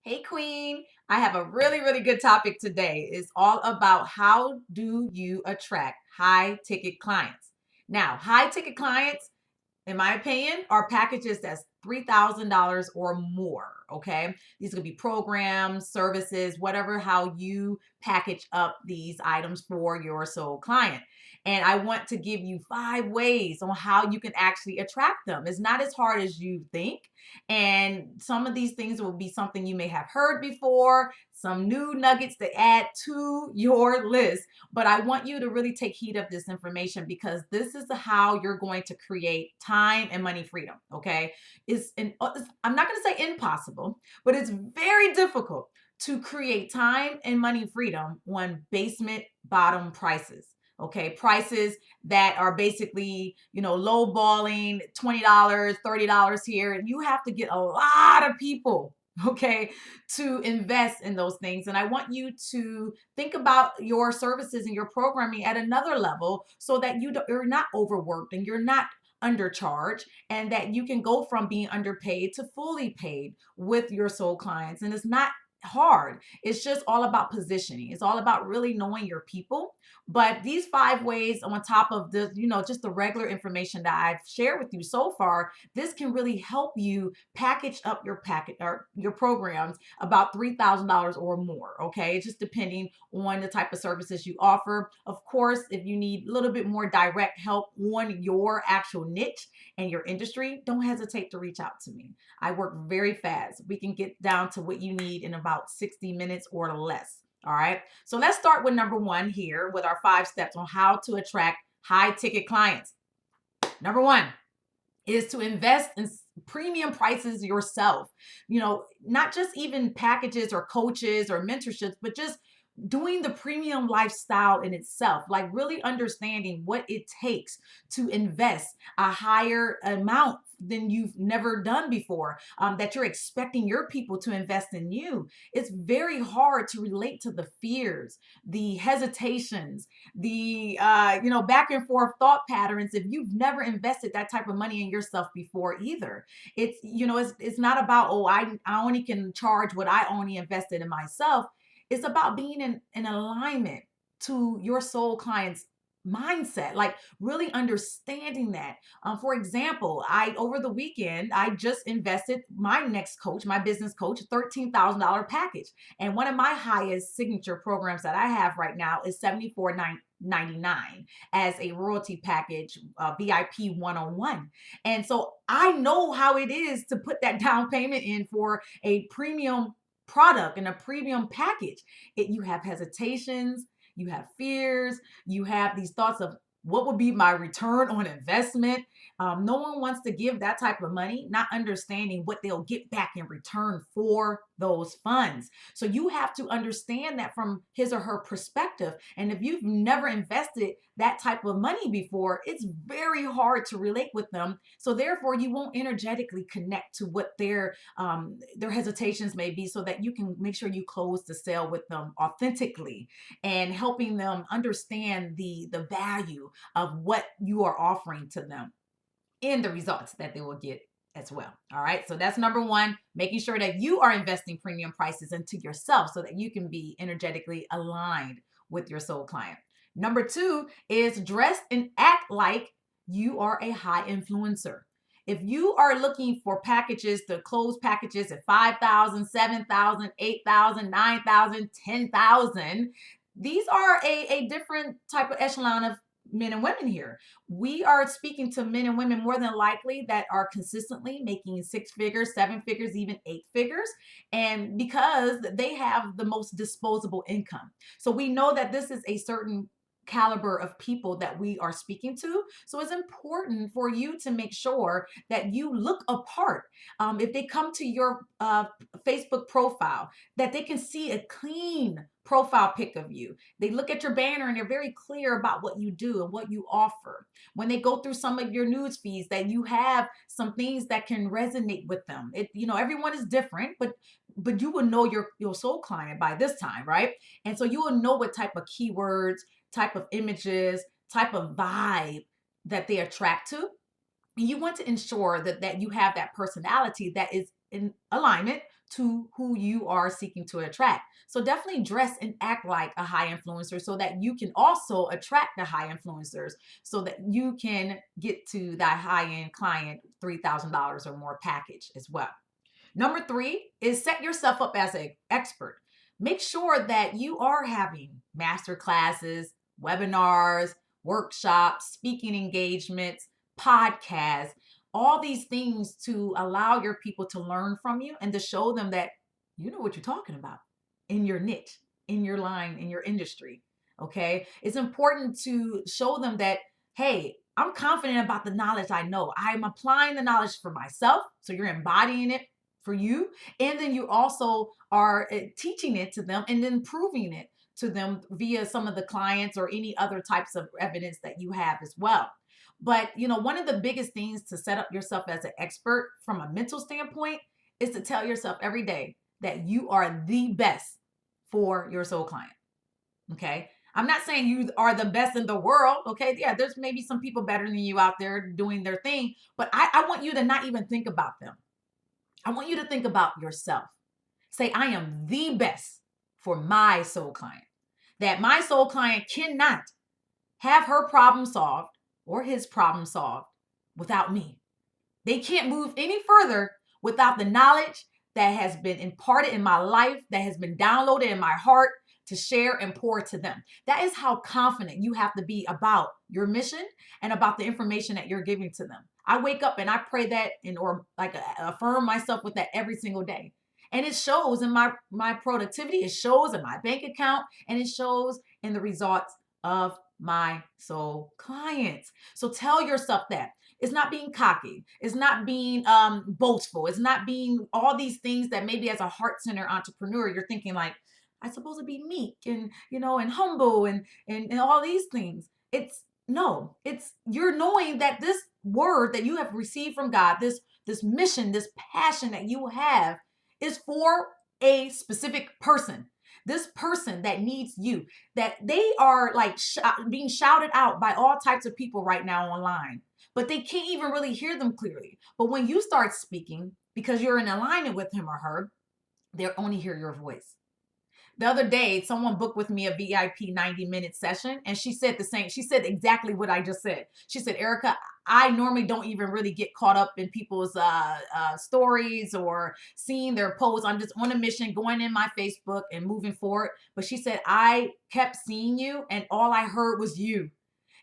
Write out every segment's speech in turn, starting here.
Hey, Queen. I have a really good topic today. It's all about how do you attract high ticket clients. Now, high ticket clients, in my opinion, are packages that's $3,000 or more. Okay. These could be programs, services, whatever, how you package up these items for your sole client. And I want to give you 5 ways on how you can actually attract them. It's not as hard as you think. And some of these things will be something you may have heard before, some new nuggets to add to your list. But I want you to really take heed of this information because this is how you're going to create time and money freedom. Okay. I'm not going to say impossible, but it's very difficult to create time and money freedom on basement bottom prices. Okay, prices that are basically, low balling, $20, $30 here. And you have to get a lot of people, okay, to invest in those things. And I want you to think about your services and your programming at another level so that you're not overworked and you're not undercharged, and that you can go from being underpaid to fully paid with your soul clients. And it's not hard. It's just all about positioning. It's all about really knowing your people. But these 5 ways on top of the, just the regular information that I've shared with you so far, this can really help you package up your packet or your programs about $3,000 or more. Okay. Just depending on the type of services you offer. Of course, if you need a little bit more direct help on your actual niche and your industry, don't hesitate to reach out to me. I work very fast. We can get down to what you need in about 60 minutes or less. All right. So let's start with number one here with our 5 steps on how to attract high ticket clients. Number one is to invest in premium prices yourself. Not just even packages or coaches or mentorships, but just doing the premium lifestyle in itself, like really understanding what it takes to invest a higher amount than you've never done before, that you're expecting your people to invest in you. It's very hard to relate to the fears, the hesitations, the back and forth thought patterns if you've never invested that type of money in yourself before either. It's not about, oh, I only can charge what I only invested in myself. It's about being in alignment to your soul client's mindset, like really understanding that. For example, I over the weekend I just invested my next coach, my business coach, $13,000 package, and one of my highest signature programs that I have right now is 74.99 as a royalty package, VIP one-on-one. And so I know how it is to put that down payment in for a premium product and a premium package. You have hesitations, you have fears, you have these thoughts of what would be my return on investment. No one wants to give that type of money, not understanding what they'll get back in return for those funds. So you have to understand that from his or her perspective. And if you've never invested that type of money before, it's very hard to relate with them. So therefore, you won't energetically connect to what their hesitations may be, so that you can make sure you close the sale with them authentically and helping them understand the value of what you are offering to them and the results that they will get as well. All right. So that's number one, making sure that you are investing premium prices into yourself so that you can be energetically aligned with your soul client. Number two is dress and act like you are a high influencer. If you are looking for packages, the close packages at 5,000, 7,000, 8,000, 9,000, 10,000, these are a different type of echelon of men and women here. We are speaking to men and women more than likely that are consistently making 6 figures, 7 figures, even 8 figures, and because they have the most disposable income. So we know that this is a certain caliber of people that we are speaking to. So it's important for you to make sure that you look apart. If they come to your Facebook profile, that they can see a clean profile pic of you. They look at your banner and they're very clear about what you do and what you offer. When they go through some of your news feeds, that you have some things that can resonate with them. Everyone is different, but you will know your soul client by this time, right? And so you will know what type of keywords, type of images, type of vibe that they attract to. And you want to ensure that you have that personality that is in alignment to who you are seeking to attract. So definitely dress and act like a high influencer so that you can also attract the high influencers so that you can get to that high-end client $3,000 or more package as well. Number three is set yourself up as an expert. Make sure that you are having master classes, webinars, workshops, speaking engagements, podcasts, all these things to allow your people to learn from you and to show them that you know what you're talking about in your niche, in your line, in your industry. Okay. It's important to show them that, hey, I'm confident about the knowledge I know. I'm applying the knowledge for myself. So you're embodying it for you. And then you also are teaching it to them and then proving it to them via some of the clients or any other types of evidence that you have as well. But, one of the biggest things to set up yourself as an expert from a mental standpoint is to tell yourself every day that you are the best for your soul client. Okay. I'm not saying you are the best in the world. Okay. Yeah, there's maybe some people better than you out there doing their thing, but I want you to not even think about them. I want you to think about yourself. Say, I am the best for my soul client. That my soul client cannot have her problem solved or his problem solved without me. They can't move any further without the knowledge that has been imparted in my life, that has been downloaded in my heart to share and pour to them. That is how confident you have to be about your mission and about the information that you're giving to them. I wake up and I pray that or like affirm myself with that every single day. And it shows in my productivity, it shows in my bank account, and it shows in the results of my soul clients. So tell yourself that. It's not being cocky. It's not being boastful. It's not being all these things that maybe as a heart-centered entrepreneur, you're thinking like, I'm supposed to be meek and, and humble and all these things. It's you're knowing that this word that you have received from God, this mission, this passion that you have is for a specific person. This person that needs you, that they are like being shouted out by all types of people right now online, but they can't even really hear them clearly. But when you start speaking, because you're in alignment with him or her, they'll only hear your voice. The other day, someone booked with me a VIP 90-minute session, and she said the same. She said exactly what I just said. She said, Erica, I normally don't even really get caught up in people's stories or seeing their posts. I'm just on a mission, going in my Facebook and moving forward. But she said, I kept seeing you, and all I heard was you.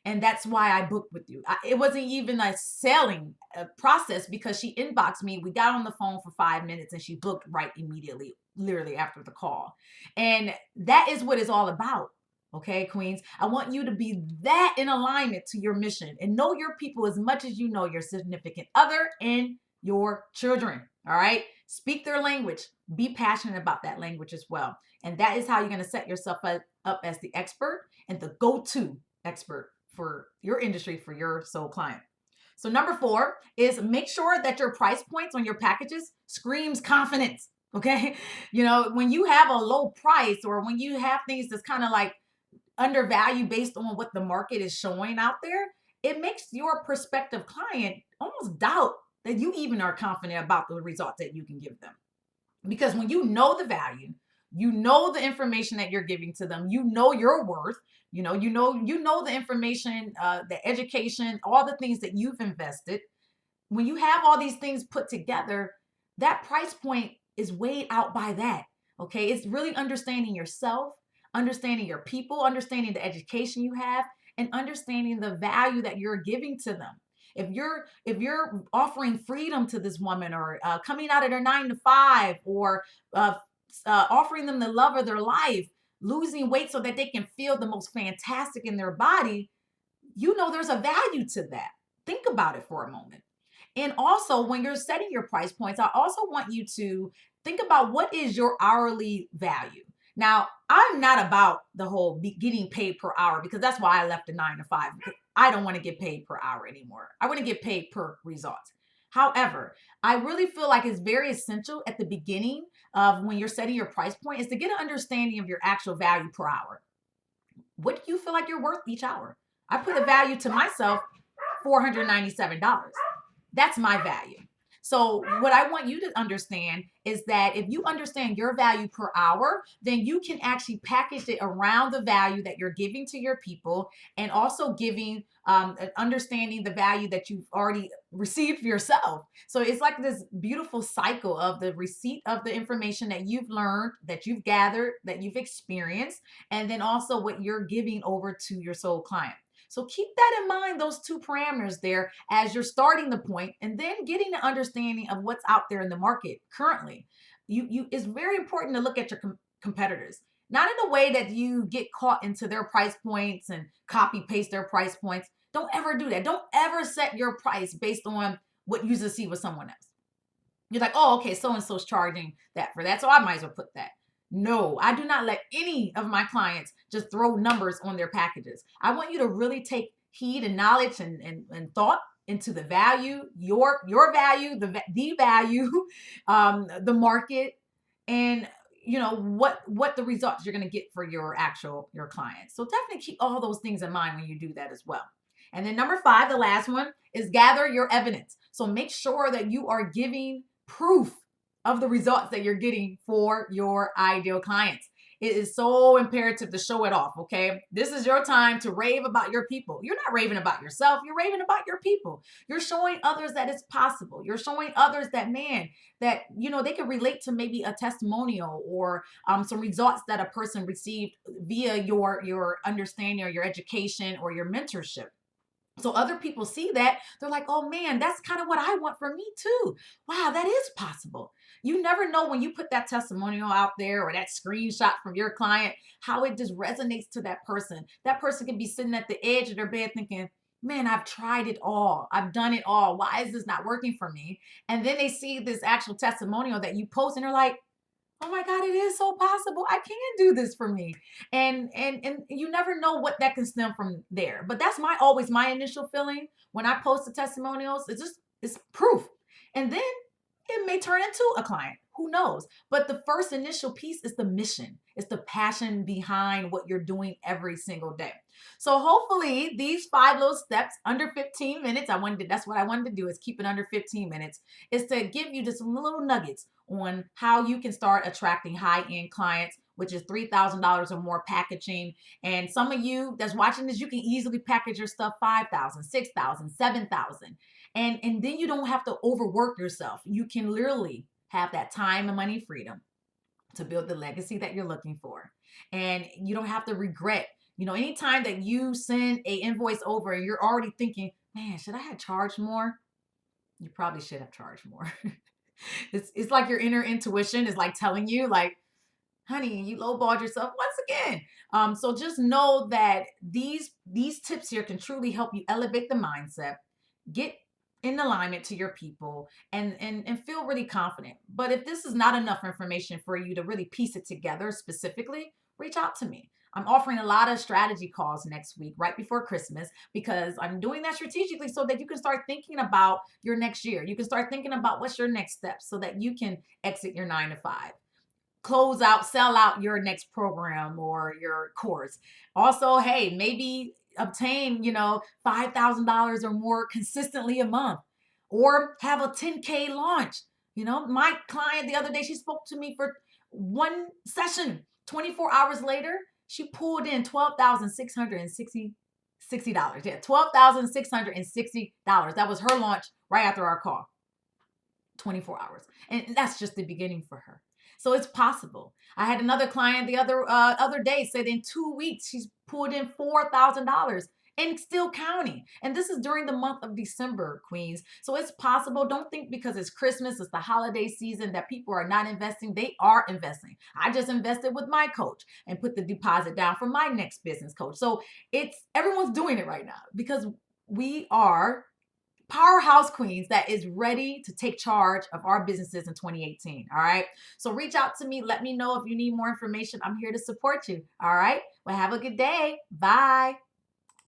And that's why I booked with you. It wasn't even a selling process because she inboxed me. We got on the phone for 5 minutes and she booked right immediately, literally after the call. And that is what it's all about. Okay, Queens, I want you to be that in alignment to your mission and know your people as much as you know your significant other and your children. All right. Speak their language. Be passionate about that language as well. And that is how you're going to set yourself up as the expert and the go-to expert for your industry, for your soul client. So number 4 is make sure that your price points on your packages screams confidence. Okay. When you have a low price or when you have things that's kind of like undervalued based on what the market is showing out there, it makes your prospective client almost doubt that you even are confident about the results that you can give them. Because when you know the value, you know the information that you're giving to them, you know your worth, you know the information, the education, all the things that you've invested. When you have all these things put together, that price point is weighed out by that. Okay, it's really understanding yourself, understanding your people, understanding the education you have, and understanding the value that you're giving to them. If you're offering freedom to this woman or coming out of their 9 to 5 or offering them the love of their life, losing weight so that they can feel the most fantastic in their body, there's a value to that. Think about it for a moment. And also, when you're setting your price points, I also want you to think about what is your hourly value. Now, I'm not about the whole getting paid per hour because that's why I left the 9 to 5. Because I don't want to get paid per hour anymore. I want to get paid per results. However, I really feel like it's very essential at the beginning of when you're setting your price point is to get an understanding of your actual value per hour. What do you feel like you're worth each hour? I put a value to myself, $497. That's my value. So what I want you to understand is that if you understand your value per hour, then you can actually package it around the value that you're giving to your people, and also giving understanding the value that you've already received for yourself. So it's like this beautiful cycle of the receipt of the information that you've learned, that you've gathered, that you've experienced, and then also what you're giving over to your soul client. So keep that in mind, those two parameters there as you're starting the point, and then getting an understanding of what's out there in the market currently. You It's very important to look at your competitors, not in a way that you get caught into their price points and copy paste their price points. Don't ever do that. Don't ever set your price based on what you see with someone else. You're like, oh, okay, so and so's charging that for that, so I might as well put that. No, I do not let any of my clients just throw numbers on their packages. I want you to really take heed and knowledge and thought into the value, your value, the value, the market, and what the results you're going to get for your clients. So definitely keep all those things in mind when you do that as well. And then number 5, the last one, is gather your evidence. So make sure that you are giving proof of the results that you're getting for your ideal clients. It is so imperative to show it off, okay? This is your time to rave about your people. You're not raving about yourself, you're raving about your people. You're showing others that it's possible. You're showing others that, man, that they can relate to maybe a testimonial or some results that a person received via your understanding or your education or your mentorship. So other people see that, they're like, oh man, that's kind of what I want for me too. Wow, that is possible. You never know when you put that testimonial out there or that screenshot from your client, how it just resonates to that person. That person can be sitting at the edge of their bed thinking, man, I've tried it all. I've done it all. Why is this not working for me? And then they see this actual testimonial that you post and they're like, oh my God, it is so possible. I can do this for me. And you never know what that can stem from there. But that's always my initial feeling when I post the testimonials. It's proof. And then it may turn into a client. Who knows? But the first initial piece is the mission. It's the passion behind what you're doing every single day. So hopefully these 5 little steps under 15 minutes, that's what I wanted to do, is keep it under 15 minutes, is to give you just some little nuggets on how you can start attracting high-end clients, which is $3,000 or more packaging. And some of you that's watching this, you can easily package your stuff 5,000, 6,000, 7,000. And then you don't have to overwork yourself. You can literally have that time and money freedom to build the legacy that you're looking for. And you don't have to regret, anytime that you send a invoice over and you're already thinking, man, should I have charged more? You probably should have charged more. It's like your inner intuition is like telling you, like, honey, you lowballed yourself once again. So just know that these tips here can truly help you elevate the mindset, get in alignment to your people, and feel really confident. But if this is not enough information for you to really piece it together specifically, reach out to me. I'm offering a lot of strategy calls next week, right before Christmas, because I'm doing that strategically so that you can start thinking about your next year. You can start thinking about what's your next step so that you can exit your 9 to 5, close out, sell out your next program or your course. Also, hey, maybe obtain, $5,000 or more consistently a month, or have a 10K launch. My client the other day, she spoke to me for one session. 24 hours later, she pulled in $12,660. Yeah, $12,660. That was her launch right after our call. 24 hours. And that's just the beginning for her. So it's possible. I had another client the other day said in 2 weeks she's pulled in $4,000 and still counting. And this is during the month of December, Queens. So it's possible. Don't think because it's Christmas, it's the holiday season, that people are not investing. They are investing. I just invested with my coach and put the deposit down for my next business coach. So everyone's doing it right now because we are powerhouse queens that is ready to take charge of our businesses in 2018. All right. So reach out to me. Let me know if you need more information. I'm here to support you. All right. Well, have a good day. Bye.